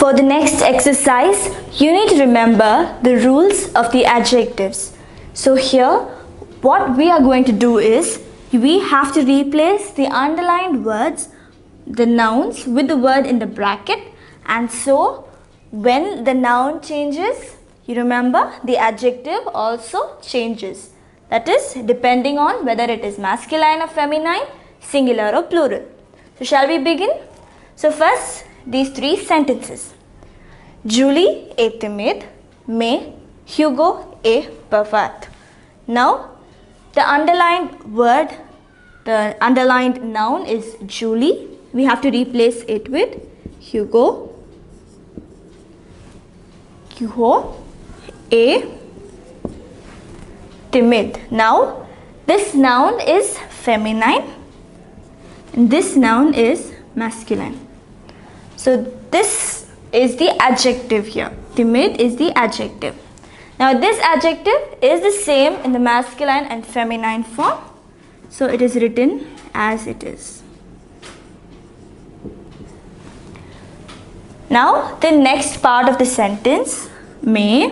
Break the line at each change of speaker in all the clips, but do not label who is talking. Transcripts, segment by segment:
for the next exercise, you need to remember the rules of the adjectives. So here, what we are going to do is, we have to replace the underlined words, the nouns, with the word in the bracket. And so, when the noun changes, you remember the adjective also changes. That is, depending on whether it is masculine or feminine, singular or plural. So, shall we begin? So, first, these three sentences. Julie est timide, mais Hugo est bavard. Now, the underlined word, the underlined noun is Julie. We have to replace it with Hugo. Hugo est timide. Now, this noun is feminine and this noun is masculine. So, this is the adjective here. Timid is the adjective. Now, this adjective is the same in the masculine and feminine form. So, it is written as it is. Now, the next part of the sentence, mais,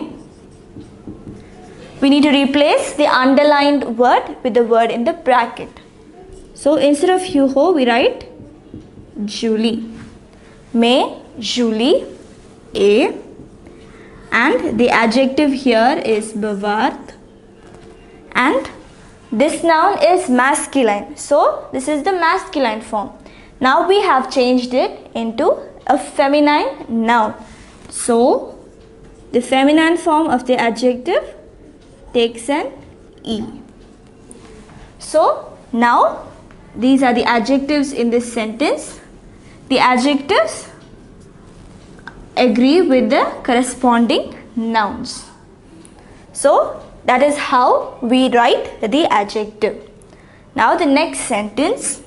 we need to replace the underlined word with the word in the bracket. So, instead of Hugo, we write Julie. Mais Julie est, and the adjective here is bavard, and this noun is masculine. So, this is the masculine form. Now, we have changed it into a feminine noun. So, the feminine form of the adjective takes an E. So, now these are the adjectives in this sentence. The adjectives agree with the corresponding nouns. So, that is how we write the adjective. Now, the next sentence,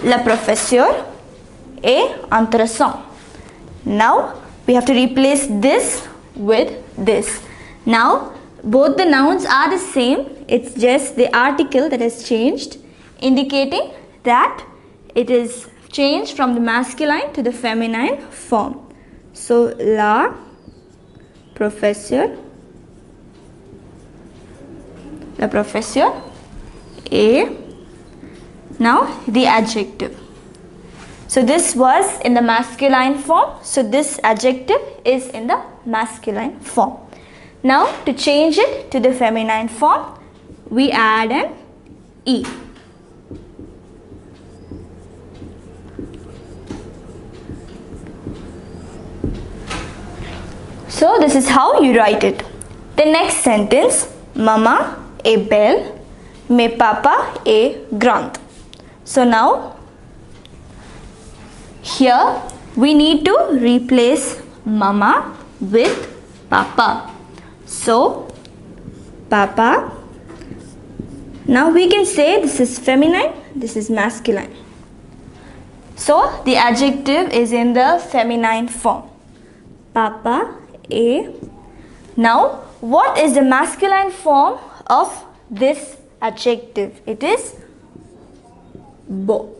le professeur est intéressant. Now, we have to replace this with this. Now, both the nouns are the same. It's just the article that has changed, indicating that it is changed from the masculine to the feminine form. So, la professeur est, now the adjective. So, this was in the masculine form. So, this adjective is in the masculine form. Now, to change it to the feminine form, we add an E. So, this is how you write it. The next sentence, Maman est belle, mais papa est grand. So, now, here we need to replace Mama with Papa. So, Papa. Now, we can say this is feminine, this is masculine. So, the adjective is in the feminine form. Papa est. Now, what is the masculine form of this adjective? It is beau.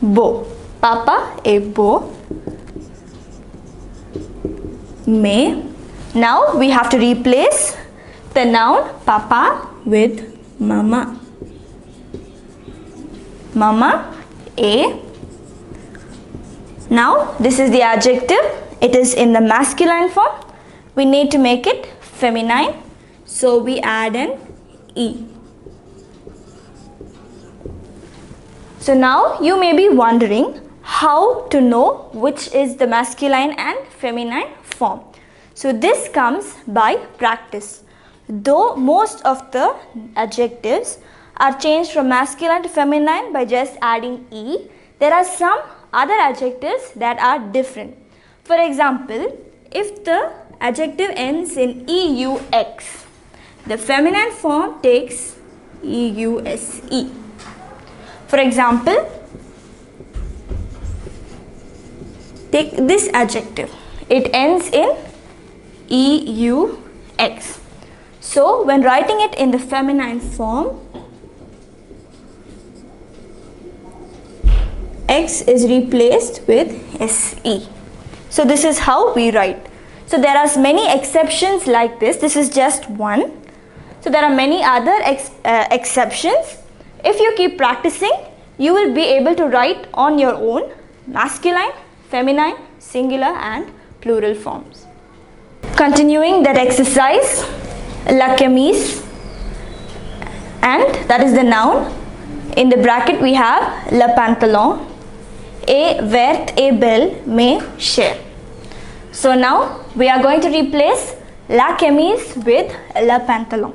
Beau. Papa est beau. Mais. Now, we have to replace the noun papa with mama. Mama est. Now, this is the adjective. It is in the masculine form. We need to make it feminine. So, we add an E. So, now you may be wondering how to know which is the masculine and feminine form. So, this comes by practice. Though most of the adjectives are changed from masculine to feminine by just adding E, there are some other adjectives that are different. For example, if the adjective ends in EUX, the feminine form takes EUSE. For example, take this adjective. It ends in EUX. So, when writing it in the feminine form, X is replaced with SE. So this is how we write. So there are many exceptions like this. This is just one. So there are many other exceptions. If you keep practicing, you will be able to write on your own masculine, feminine, singular and plural forms. Continuing that exercise, la chemise, and that is the noun. In the bracket we have le pantalon, et vert et belle mais cher. So now we are going to replace la chemise with le pantalon.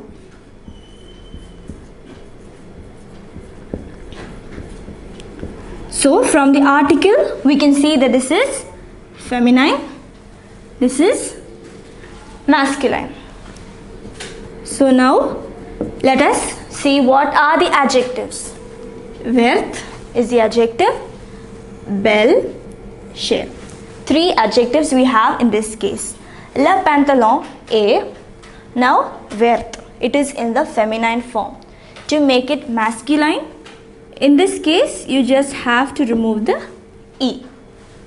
So from the article we can see that this is feminine, this is masculine. So now let us see what are the adjectives. Vert is the adjective, belle, cher. Three adjectives we have in this case. Le pantalon est now vert. It is in the feminine form. To make it masculine, in this case you just have to remove the E.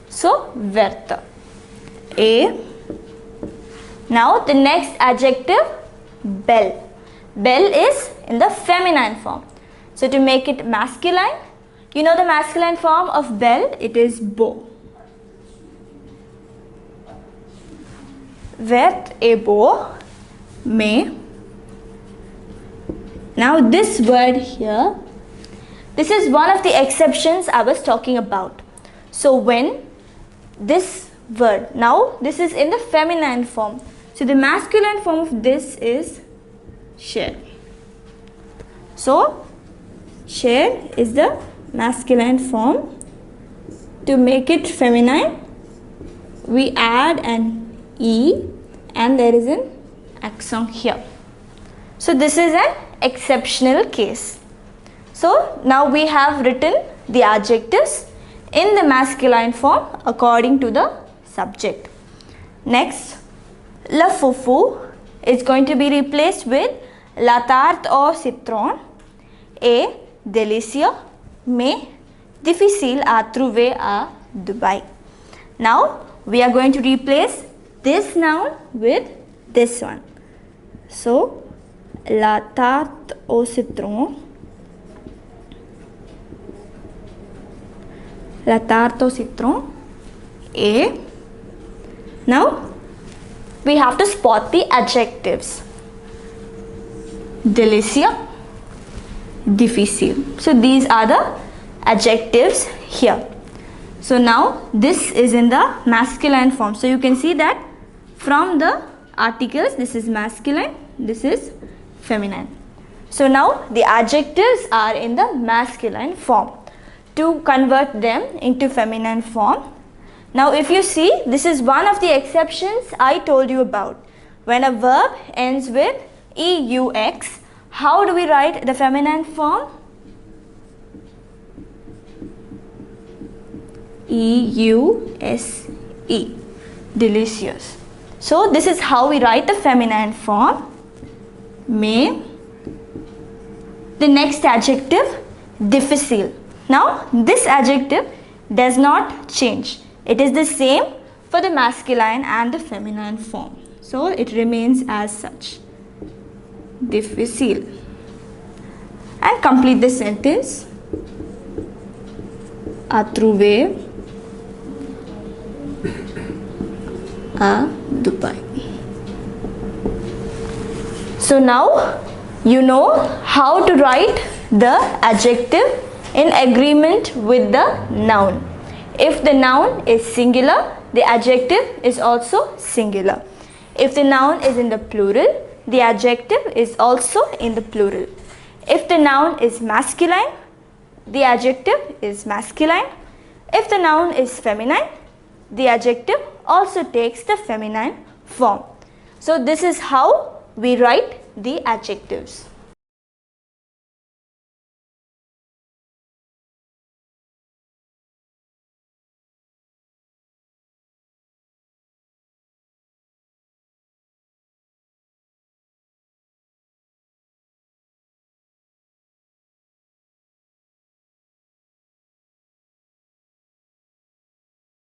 So verte. A. Now the next adjective, belle. Belle is in the feminine form. So to make it masculine, you know the masculine form of belle, it is beau. Vert et beau, mais. Now this word here, this is one of the exceptions I was talking about. So when this word, now this is in the feminine form. So the masculine form of this is cher. So cher is the masculine form. To make it feminine, we add an E and there is an accent here. So this is an exceptional case. So now we have written the adjectives in the masculine form according to the subject. Next, le foufou is going to be replaced with la tarte au citron et délicieux mais difficile à trouver à Dubai. Now we are going to replace this noun with this one. So la tarte au citron, la tarte au citron et now we have to spot the adjectives. Délicieux, difficile. So these are the adjectives here. So now this is in the masculine form. So you can see that from the articles, this is masculine, this is feminine. So now the adjectives are in the masculine form. To convert them into feminine form, now if you see, this is one of the exceptions I told you about. When a verb ends with EUX, how do we write the feminine form? EUSE, delicious. So this is how we write the feminine form. Mais. The next adjective, difficile. Now this adjective does not change. It is the same for the masculine and the feminine form. So it remains as such. Difficile. And complete the sentence. À trouver à Dubai. So now you know how to write the adjective in agreement with the noun. If the noun is singular, the adjective is also singular. If the noun is in the plural, the adjective is also in the plural. If the noun is masculine, the adjective is masculine. If the noun is feminine, the adjective also takes the feminine form. So this is how we write the adjectives.